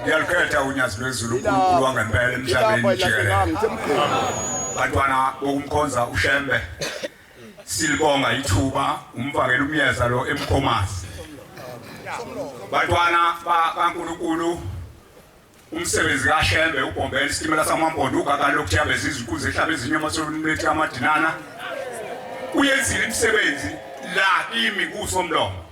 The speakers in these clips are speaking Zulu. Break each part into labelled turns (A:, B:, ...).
A: Ngiyalukhetha unyazi lwezulu uNkulunkulu wangempela emhlabeni jikelele. Bantwana bokumkhonza uShembe silibonga ithuba umvangela umyeza lo eMkhomazi. Bantwana kaNkulunkulu umsebenzi kaShembe ubhombela isitimela samampondo ugakalokhu yabeza izinkulu zehlaba ezinye amasolunithi amadinana uyenzile imisebenzi la kimi kusomlomo.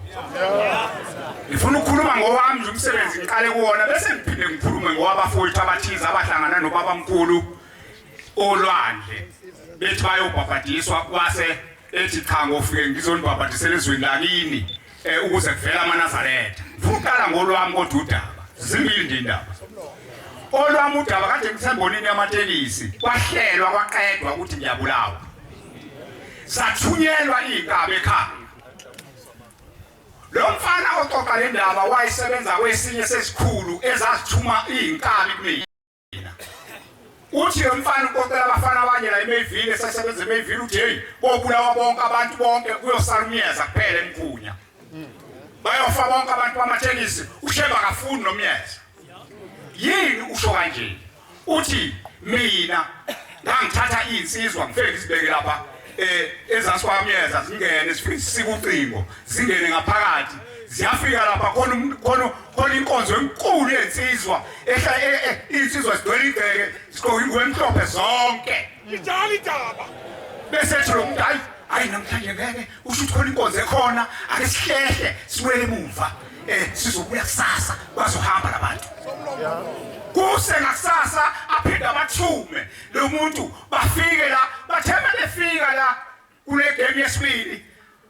A: Ngifuna ukukhuluma ngowami nje umsebenzi ngiqale kuwona bese ngiphinde ngikhulume ngowabafowethu abathize abahlangana nobabamkhulu olwandle bethi bayobhabhadiswa kwase ethi cha ngofike ngizonibhabhadisela ezweni lakini ukuze kuvela amaNazaretha. Ngifuna ukuqala ngolwami kodwa udaba zimbili nje indaba. Olwami udaba kade ngisembonini yamatekisi kwahlelwa kwaqedwa ukuthi ngiyabulawa. Sathunyelwa igaba ekhaya. Lo mfana oxoxa le ndaba wayesebenza kwesinye sesikhulu ezasithuma izinkabi kumina. Uthi lo mfana uqoqela abafana abanye la eMayville esesebenza eMayville uthi hey bobulawa bonke abantu bonke kuyosala umyeza kuphela eMkhunya. Bayofa bonke abantu bamatekisi uShembe akafuni nomyeza. Yini usho kanje? Uthi mina ngangithatha insizwa ngifike ngizibeke lapha ezansi kwamyeza zingene sifike sikucingo zingene ngaphakathi ziyafika lapha khona inkonzo enkulu yensizwa insizwa sidwela igceke sigqoka ingubo emhlophe zonke ijali idaba bese ethi lo muntu hayi namhlanje ngeke usho ukuthi khona inkonzo ekhona ake sihlehle siwele emuva sizobuya kusasa bazohamba labantu kuse ngakusasa aphinda bathume lo muntu bafike la bathema befika la kule game yesibili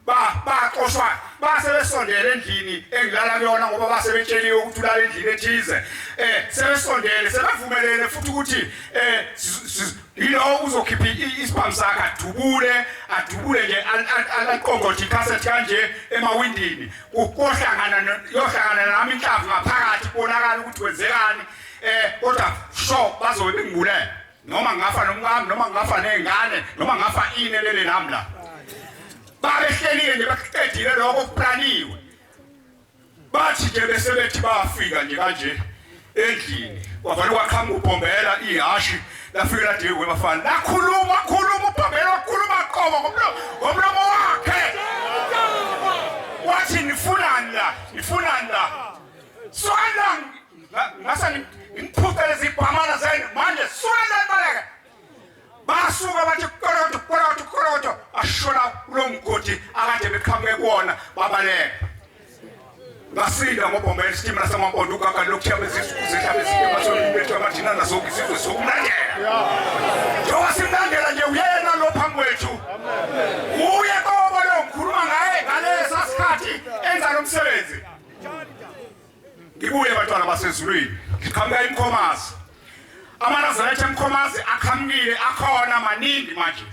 A: baxoshwa basebesondela endlini engilala kuyona ngoba basebetsheliwe ukuthi ulala endlini ethize sebesondele sebevumelene futhi ukuthi yilo uzokhipha isibhamu sakhe adubule nje aqongothi cassette kanje emawindini yohlangana nami inhlavu ngaphakathi kubonakala ukuthi wenzekani kodwa sho bazobe bengibulela noma ngafa nomngami noma ngafa nezingane noma ngafa inelele nami la babehlelile nje baqedile lokho kuplaniwe bathi nje besebethi bafika nje kanje endlini kwavale kwaqhamuka ubhombela ihashi lafika lade webafana lakhuluma ubhombela wakhuluma qobo ngomlomo wakhe wathi nifunani la swala ngasa ngiphuthele izibhamana zenu manje swala baleka basuka bathi koroto ashona kulo mgodi akade beqhamuke kuona babaleka basinda ngobhombela isitimela samampondo ugakalokhu yabeza izihlaba ezinye amasolunithi amadinana zonke isizwe sokumlandela njengoba simlandela nje uyena lo phambi wethu uye qobo lo ngikhuluma ngaye ngalesa sikhathi enza lo msebenzi. Ngibuye bantwana basezulwini ngiqhamuka eMkhomazi amaNazaretha eMkhomazi aqhamukile akhona maningi manje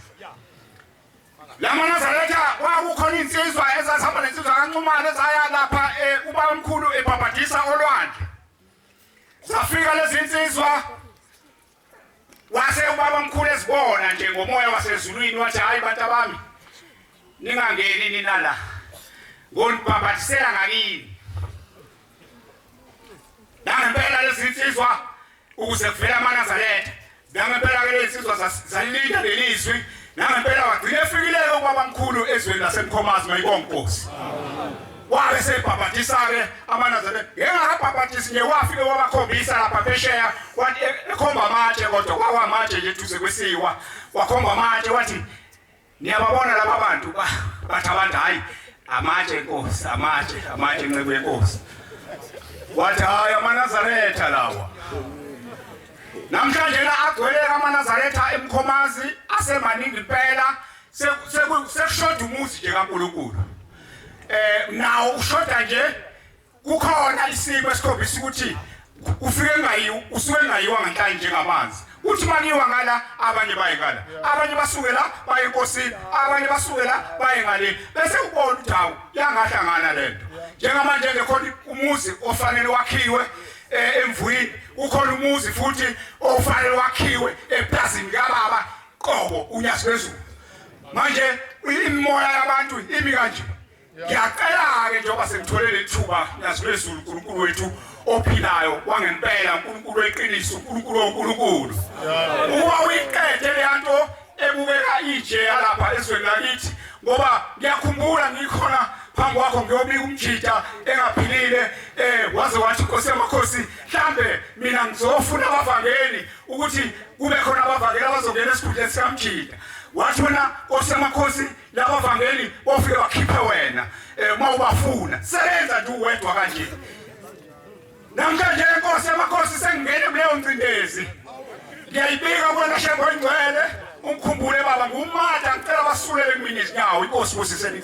A: la maNazaretha kwakukhona insizwa ezasihamba nensizwa kaNcumane ezaya lapha ubabamkhulu ebhabhadisa olwandle zafika lezi insizwa wase ubabamkhulu ezibona nje ngomoya wasezulwini wathi hayi bantu bami ningangeni nina la ngonibhabhadisela ngakini ngempela lezi insizwa ukuze kuvela amaNazaretha ngempela ke lezi insizwa zalilinda lelizwi ngempela wagcina efikileke ubabamkhulu ezweni laseMkhomazi mayibonkosi wabe sebhabhadisa ke amaNazaretha ngengakabhabhadisi nje wafike wabakhombisa lapha phesheya wathi ekhomba amatshe kodwa kwawamatshe nje duze kwesiwa wakhomba amatshe wathi niyababona laba bantu bathi abantu hayi amatshe enkosi amatshe ncebo yenkosi wathi hayi amaNazaretha lawa namhlanje la agcwele amaNazaretha eMkhomazi asemaningi impela sekushoda umuzi nje kaNkulunkulu nawo ushoda nje kukhona isiko esikhombisa ukuthi usuke ngayiwa ngenhlanje njengamanzi uthi maniwa ngala abanye bayekala abanye basuke la baye enkosini abanye basuke la baye ngale bese ubona udawu yangahlangana lento njengamanje ngekhona umuzi ofanele wakhiwe emvuyini ukhona umuzi futhi ofanele wakhiwe eplazini kababa qobo unyazi phezulu manje imimoya yabantu imi kanje ngiyacela ke njengoba sengitholele ithuba nyazi phezulu uNkulunkulu wethu ophilayo wangempela uNkulunkulu weqiniso uNkulunkulu woNkulunkulu uma uyiqede le nto ebukeka ijeya lapha ezweni lakithi ngoba ngiyakhumbula ngikhona phambi kwakho ngiyobika umjida engaphilile waze wathi Nkosi yamakhosi mhlambe mina ngizofuna abavangeli ukuthi kube khona abavangeli abazongena esikhundleni sikamjida wathi wena Nkosi yamakhosi laba bavangeli bofike bakhiphe wena mawubafuna sebenza nje uwedwa kanje namhlanje Nkosi yamakhosi sengingene kuleyo ncindezi ngiyayibika bona shembo ingcwele umkhumbule baba nguMatha ngicela basulele kumina izinyawo Inkosi kusiseni